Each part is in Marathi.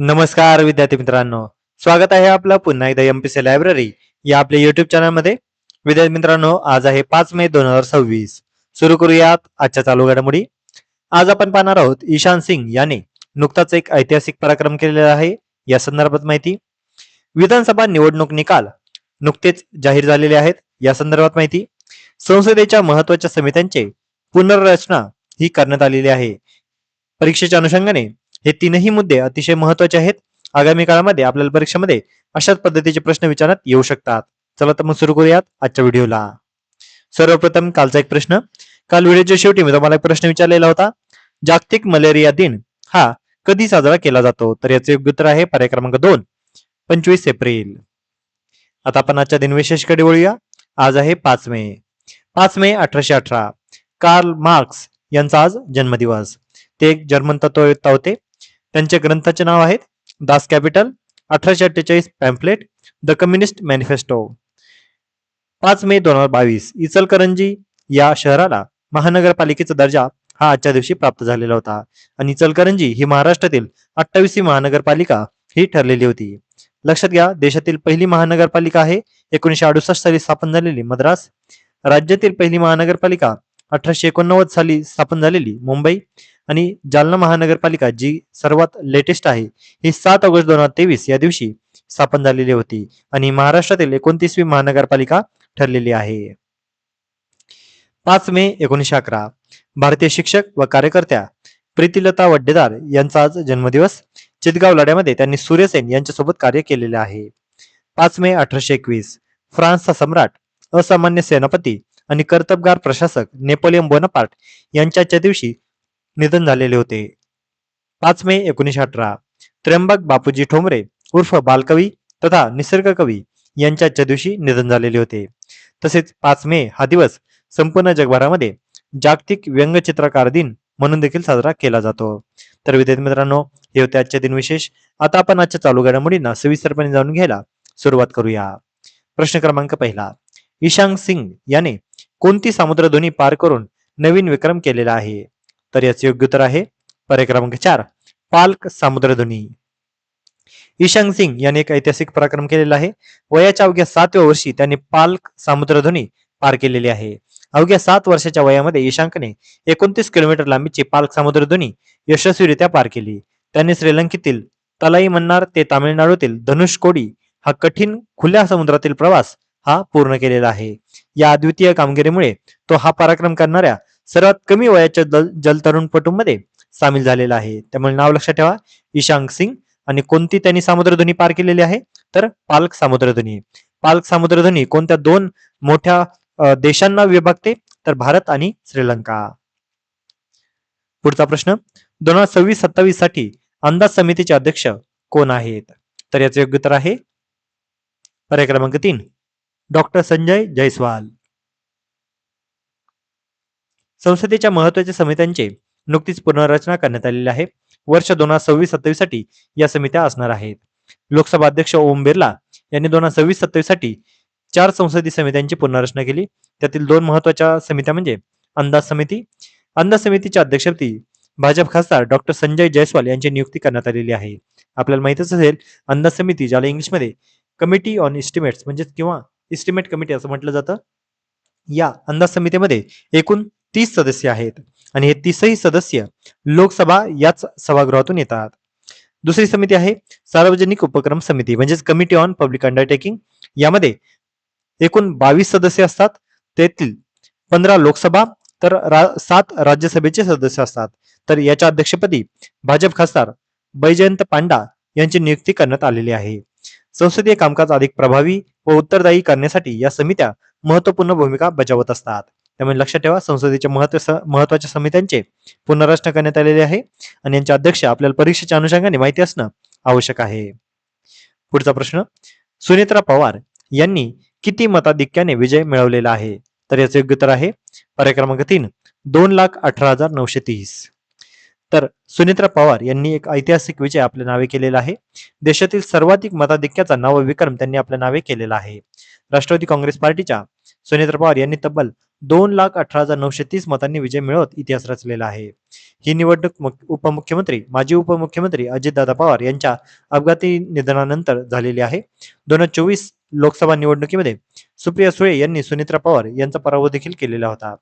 नमस्कार विद्यार्थी मित्रांनो, स्वागत आहे आपलं पुन्हा एकदा एमपीसी लायब्ररी या आपल्या युट्यूब चॅनलमध्ये. विद्यार्थी मित्रांनो, आज आहे 5 मे 2026. सुरू करूयात आजच्या चालू घडामोडी. आज आपण पाहणार आहोत ईशान सिंग याने नुकताच एक ऐतिहासिक पराक्रम केलेला आहे. या संदर्भात माहिती. विधानसभा निवडणूक निकाल नुकतेच जाहीर झालेले आहेत. या संदर्भात माहिती. संसदेच्या महत्वाच्या समित्यांचे पुनर्रचना ही करण्यात आलेली आहे. परीक्षेच्या अनुषंगाने हे तीनही मुद्दे अतिशय महत्वाचे आहेत. आगामी काळामध्ये आपल्याला परीक्षेमध्ये अशाच पद्धतीचे प्रश्न विचारण्यात येऊ शकतात. चला तर मग सुरू करूयात आजच्या व्हिडिओला. सर्वप्रथम कालचा एक प्रश्न. काल व्हिडिओच्या शेवटी मी तुम्हाला एक प्रश्न विचारलेला होता. जागतिक मलेरिया दिन हा कधी साजरा केला जातो? तर याचे योग्य उत्तर आहे पर्याय क्रमांक 2, 25 एप्रिल. आता आपण आजच्या दिनविशेषकडे वळूया. आज आहे 5 मे. 5 मे 1818. कार्ल मार्क्स यांचा आज जन्मदिवस. ते एक जर्मन तत्ववेत्ता होते. त्यांच्या ग्रंथाचे नाव आहेत Das capital, 1848 pamphlet, the communist manifesto. 5 मे 2022 इचलकरंजी या शहराला महानगरपालिकेचा दर्जा हा आजच्या दिवशी प्राप्त झालेला होता. आणि इचलकरंजी ही महाराष्ट्रातील 28वी महानगरपालिका ही ठरलेली होती. लक्षात घ्या, देशातील पहिली महानगरपालिका आहे 1968 साली स्थापन झालेली मद्रास. राज्यातील पहिली महानगरपालिका 1889 साली स्थापन झालेली मुंबई. आणि जालना महानगरपालिका जी सर्वात लेटेस्ट आहे ही 7 ऑगस्ट 2023 या दिवशी स्थापन झालेली होती. आणि महाराष्ट्रातील 29वी महानगरपालिका ठरलेली आहे. 5 मे 1911 भारतीय शिक्षक व कार्यकर्त्या प्रीतिलता वड्डेदार यांचा आज जन्मदिवस. चितगाव लढ्यामध्ये त्यांनी सूर्यसेन यांच्यासोबत कार्य केलेले आहे. 5 मे 1821 फ्रान्सचा सम्राट, असामान्य सेनापती आणि कर्तबगार प्रशासक नेपोलियन बोनापार्ट यांच्या दिवशी निधन झालेले होते. 5 मे 1918 त्र्यंबक बापूजी ठोंबरे उर्फ बालकवी तथा निसर्ग कवी यांच्या दिवशी निधन झालेले होते. तसेच 5 मे हा दिवस संपूर्ण जगभरामध्ये जागतिक व्यंगचित्रकार दिन म्हणून देखील साजरा केला जातो. तर विद्यार्थी मित्रांनो, हे होते आजचे दिन विशेष. आता आपण आजच्या चालू घडामोडींना सविस्तरपणे जाणून घ्यायला सुरुवात करूया. प्रश्न क्रमांक 1. ईशान सिंग याने कोणती सामुद्रधुनी पार करून नवीन विक्रम केलेला आहे? तर याचे योग्य उत्तर आहे पर्याय क्रमांक 4, पाल्क सामुद्रधुनी. ईशान सिंग याने एक ऐतिहासिक पराक्रम केलेला आहे. वयाच्या अवघ्या 7व्या वर्षी त्यांनी पाल्क सामुद्रधुनी पार केलेली आहे. अवघ्या 7 वर्षाच्या वयामध्ये ईशांकने 29 किलोमीटर लांबीची पाल्क सामुद्रधुनी यशस्वीरित्या पार केली. त्यांनी श्रीलंकेतील तलाई मन्नार ते तामिळनाडूतील धनुषकोडी हा कठीण खुल्या समुद्रातील प्रवास हा पूर्ण केलेला आहे. या अद्वितीय कामगिरीमुळे तो हा पराक्रम करणाऱ्या सर्वात कमी वयाच्या जलतरणपटूंमध्ये सामील झालेला आहे. त्यामुळे नाव लक्षात ठेवा, ईशान सिंग. आणि कोणती त्यांनी सामुद्रधुनी पार केलेली आहे? तर पाल्क सामुद्रधुनी. पाल्क सामुद्रधुनी कोणत्या 2 मोठ्या देशांना विभागते? तर भारत आणि श्रीलंका. पुढचा प्रश्न. 2026-27 साठी अंदाज समितीचे अध्यक्ष कोण आहेत? तर याचे योग्य उत्तर आहे पर्याय क्रमांक 3, डॉक्टर संजय जयस्वाल. संसदेच्या महत्वाच्या समित्यांचे नुकतीच पुनर्रचना करण्यात आलेली आहे. वर्ष 2026-27 साठी या समित्या असणार आहेत. लोकसभा अध्यक्ष ओम बिर्ला यांनी 2026-27 साठी 4 संसदीय समित्यांची पुनर्रचना केली. त्यातील 2 महत्वाच्या समित्या म्हणजे अंदाज समिती. अंदाज समितीच्या अध्यक्षपदी भाजप खासदार डॉक्टर संजय जयस्वाल यांची नियुक्ती करण्यात आलेली आहे. आपल्याला माहितच असेल, अंदाज समिती ज्याला इंग्लिशमध्ये कमिटी ऑन एस्टिमेट्स म्हणजे किंवा एस्टिमेट कमिटी असं म्हटलं जातं. या अंदाज समितीमध्ये एकूण 30 सदस्य आहेत. आणि हे 30ही सदस्य लोकसभा याच सभागृहातून येतात. दुसरी समिती आहे सार्वजनिक उपक्रम समिती म्हणजेच कमिटी ऑन पब्लिक अंडरटेकिंग. यामध्ये एकूण 22 सदस्य असतात. त्यातील 15 लोकसभा तर 7 राज्यसभेचे सदस्य असतात. तर याच्या अध्यक्षपदी भाजप खासदार बैजयंत पांडा यांची नियुक्ती करण्यात आलेली आहे. संसदीय कामकाज अधिक प्रभावी व उत्तरदायी करण्यासाठी या समित्या महत्वपूर्ण भूमिका बजावत असतात. त्यामुळे लक्षात ठेवा, संसदेच्या महत्वाच्या समित्यांचे पुनर्रचना करण्यात आलेले आहे. आणि यांचे अध्यक्ष आपल्याला परीक्षेच्या अनुषंगाने माहिती असणं आवश्यक आहे. पुढचा प्रश्न. सुनेत्रा पवार यांनी किती मताधिक्याने विजय मिळवलेला आहे? तर याचे योग्य उत्तर आहे पर्याय क्रमांक 3, 2,18,930. तर सुनेत्रा पवार यांनी एक ऐतिहासिक विजय आपल्या नावे केलेला आहे. देशातील सर्वाधिक मताधिक्याचा नवा विक्रम त्यांनी आपल्या नावे केलेला आहे. राष्ट्रवादी काँग्रेस पार्टीच्या सुनेत्रा पवार यांनी तब्बल 2,18,930 मतांनी विजय मिळवत इतिहास रचलेला आहे. ही निवडणूक माजी उपमुख्यमंत्री अजितदादा पवार यांच्या अपघाती निधनानंतर झालेली आहे. 2024 लोकसभा निवडणुकीमध्ये सुप्रिया सुळे यांनी सुनित्रा पवार यांचा पराभव देखील केलेला होता.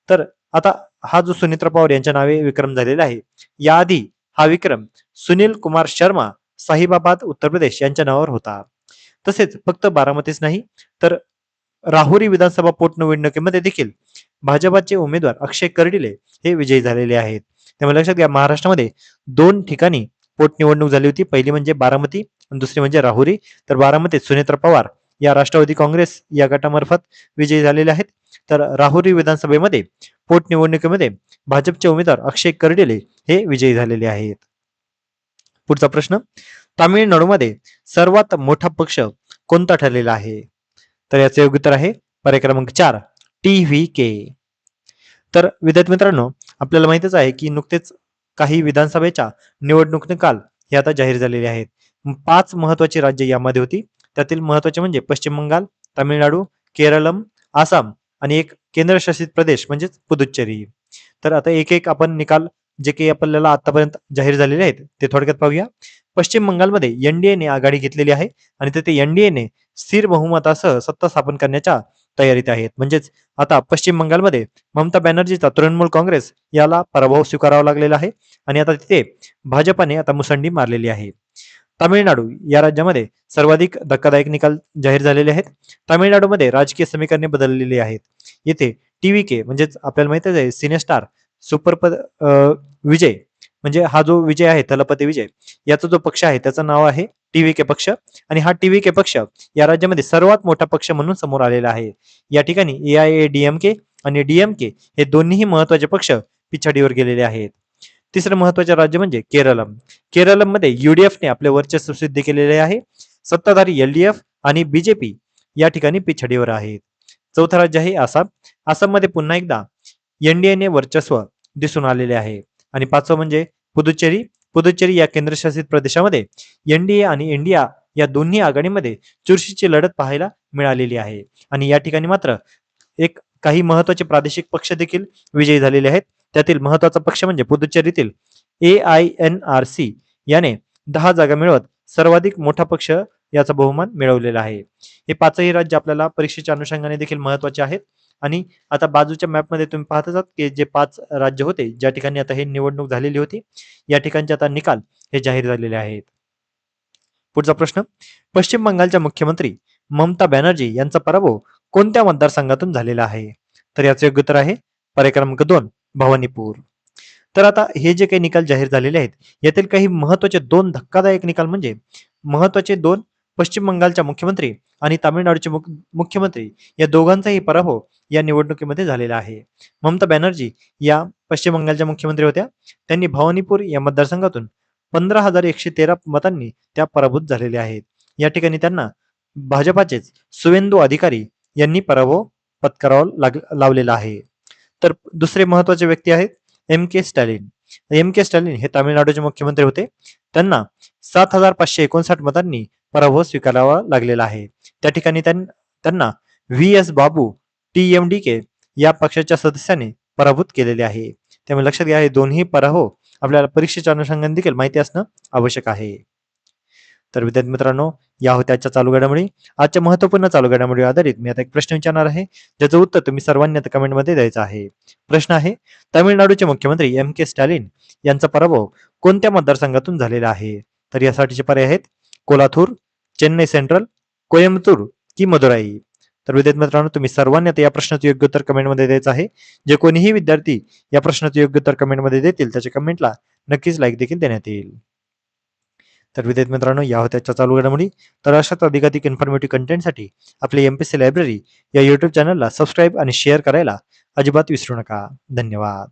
तर आता हा जो सुनित्रा पवार यांच्या नावे विक्रम झालेला आहे, याआधी हा विक्रम सुनील कुमार शर्मा साहिबाबाद उत्तर प्रदेश यांच्या नावावर होता. तसेच फक्त बारामतीच नाही तर राहुरी विधानसभा पोटनिवडणुकीमध्ये देखील भाजपाचे उमेदवार अक्षय कर्डिले हे विजयी झालेले आहेत. त्यामुळे लक्षात घ्या, महाराष्ट्रामध्ये 2 ठिकाणी पोटनिवडणूक झाली होती. पहिली म्हणजे बारामती आणि दुसरी म्हणजे राहुरी. तर बारामतीत सुनेत्रा पवार या राष्ट्रवादी काँग्रेस या गटामार्फत विजयी झालेले आहेत. तर राहुरी विधानसभेमध्ये पोटनिवडणुकीमध्ये भाजपचे उमेदवार अक्षय कर्डिले हे विजयी झालेले आहेत. पुढचा प्रश्न, तामिळनाडूमध्ये सर्वात मोठा पक्ष कोणता ठरलेला आहे? तर याचे योग्य उत्तर आहे पर्याय क्रमांक 4 TVK. तर विद्यार्थी मित्रांनो, आपल्याला माहितच आहे की नुकतेच काही विधानसभेच्या निवडणूक निकाल हे आता जाहीर झालेले आहेत. 5 महत्वाची राज्य यामध्ये होती. त्यातील महत्वाचे म्हणजे पश्चिम बंगाल, तामिळनाडू, केरळम, आसाम आणि एक केंद्रशासित प्रदेश म्हणजेच पुदुच्चेरी. तर आता एक एक आपण निकाल जे काही आपल्याला आतापर्यंत जाहीर झालेले आहेत ते थोडक्यात पाहूया. पश्चिम बंगालमध्ये एनडीएने आघाडी घेतलेली आहे आणि तिथे एनडीएने स्थिर बहुमतासह सत्ता स्थापन करण्याच्या तयारीत आहेत. म्हणजेच आता पश्चिम बंगालमध्ये ममता बॅनर्जीचा तृणमूल काँग्रेस याला पराभव स्वीकारावा लागलेला आहे आणि आता तिथे भाजपाने आता मुसंडी मारलेली आहे. तामिळनाडू या राज्यामध्ये सर्वाधिक धक्कादायक निकाल जाहीर झालेले आहेत. तामिळनाडूमध्ये राजकीय समीकरणे बदललेली आहेत. येथे TVK म्हणजेच आपल्याला माहितच आहे सिनेस्टार सुपरपद विजय म्हणजे हा जो विजय आहे तलपती विजय याचा जो पक्ष आहे त्याचं नाव आहे TVK पक्ष आणि हा TVK पक्ष या राज्यामध्ये सर्वात मोठा पक्ष म्हणून समोर आलेला आहे. या ठिकाणी AIADMK आणि DMK हे दोन्ही महत्वाचे पक्ष पिछाडीवर गेलेले आहेत. तिसरं महत्वाचे राज्य म्हणजे केरळम. केरळमध्ये UDFने आपले वर्चस्व सिद्ध केलेले आहे. सत्ताधारी LDF आणि BJP या ठिकाणी पिछाडीवर आहेत. चौथं राज्य आहे आसाम. आसाममध्ये पुन्हा एकदा NDAने वर्चस्व दिसून आलेले आहे. आणि पाचवं म्हणजे पुदुच्चेरी. पुदुच्चेरी या केंद्रशासित प्रदेशामध्ये NDA आणि इंडिया या दोन्ही आघाडीमध्ये चुरशीची लढत पाहायला मिळालेली आहे आणि या ठिकाणी मात्र एक काही महत्वाचे प्रादेशिक पक्ष देखील विजयी झालेले आहेत. त्यातील महत्वाचा पक्ष म्हणजे पुदुच्चेरीतील AINRC याने 10 जागा मिळवत सर्वाधिक मोठा पक्ष याचा बहुमान मिळवलेला आहे. हे पाचही राज्य आपल्याला परीक्षेच्या अनुषंगाने देखील महत्वाचे आहेत आणि आता बाजूच्या मॅपमध्ये तुम्ही पाहत आहात की जे 5 राज्य होते ज्या ठिकाणी आता हे निवडणूक झालेली होती या ठिकाणचे आता निकाल हे जाहीर झालेले आहेत. पुढचा प्रश्न, पश्चिम बंगालच्या मुख्यमंत्री ममता बॅनर्जी यांचा पराभव कोणत्या मतदारसंघातून झालेला आहे? तर याचे योग्य उत्तर आहे पर्याय क्रमांक 2 भवानीपूर. तर आता हे जे काही निकाल जाहीर झालेले आहेत यातील काही महत्वाचे 2 धक्कादायक निकाल म्हणजे महत्वाचे 2 पश्चिम बंगालच्या मुख्यमंत्री आणि तामिळनाडूचे मुख्यमंत्री या दोघांचाही पराभव या निवडणुकीमध्ये झालेला आहे. ममता बॅनर्जी या पश्चिम बंगालच्या मुख्यमंत्री होत्या. त्यांनी भवानीपूर या मतदारसंघातून 15,113 मतांनी त्या पराभूत झालेल्या आहेत. या ठिकाणी त्यांना भाजपाचेच सुवेंदू अधिकारी यांनी पराभव पत्करावा लावलेला आहे. तर दुसरे महत्वाचे व्यक्ती आहेत MK स्टॅलिन. MK स्टॅलिन हे तामिळनाडूचे मुख्यमंत्री होते. त्यांना 7,559 मतांनी पराभव स्वीकारावा लागलेला आहे. त्या ठिकाणी त्यांना VS बाबू TMDK या पक्षाच्या सदस्याने पराभूत केलेले आहे. त्यामुळे लक्षात घ्या हे दोन्ही पराभव आपल्याला परीक्षेच्या अनुषंगाने देखील माहिती असणं आवश्यक आहे. तर विद्यार्थी मित्रांनो, या होत्या आजच्या चालू घडामोडी. आजच्या महत्त्वपूर्ण चालू घडामोडी आधारित मी आता एक प्रश्न विचारणार आहे ज्याचं उत्तर तुम्ही सर्वांनी आता कमेंटमध्ये द्यायचं आहे. प्रश्न आहे, तामिळनाडूचे मुख्यमंत्री MK स्टॅलिन यांचा पराभव कोणत्या मतदारसंघातून झालेला आहे? तर यासाठीचे पर्याय आहेत कोल्हापूर, चेन्नई सेंट्रल, कोयंबतूर की मदुराई. तर विद्यार्थी मित्रांनो, तुम्ही सर्वांनी आता या प्रश्नाचं योग्य उत्तर कमेंटमध्ये द्यायचं आहे. जे कोणीही विद्यार्थी या प्रश्नाचं योग्य उत्तर कमेंटमध्ये देतील त्याच्या कमेंटला नक्कीच लाईक देखील देण्यात येईल. तर विद्यार्थी मित्रांनो, या होत्या चालू घडामोडी. तर अशाच अधिकाधिक इन्फॉर्मेटिव्ह कंटेंटसाठी आपली MPSC लायब्ररी या YouTube चॅनलला सबस्क्राईब आणि शेअर करायला अजिबात विसरू नका. धन्यवाद.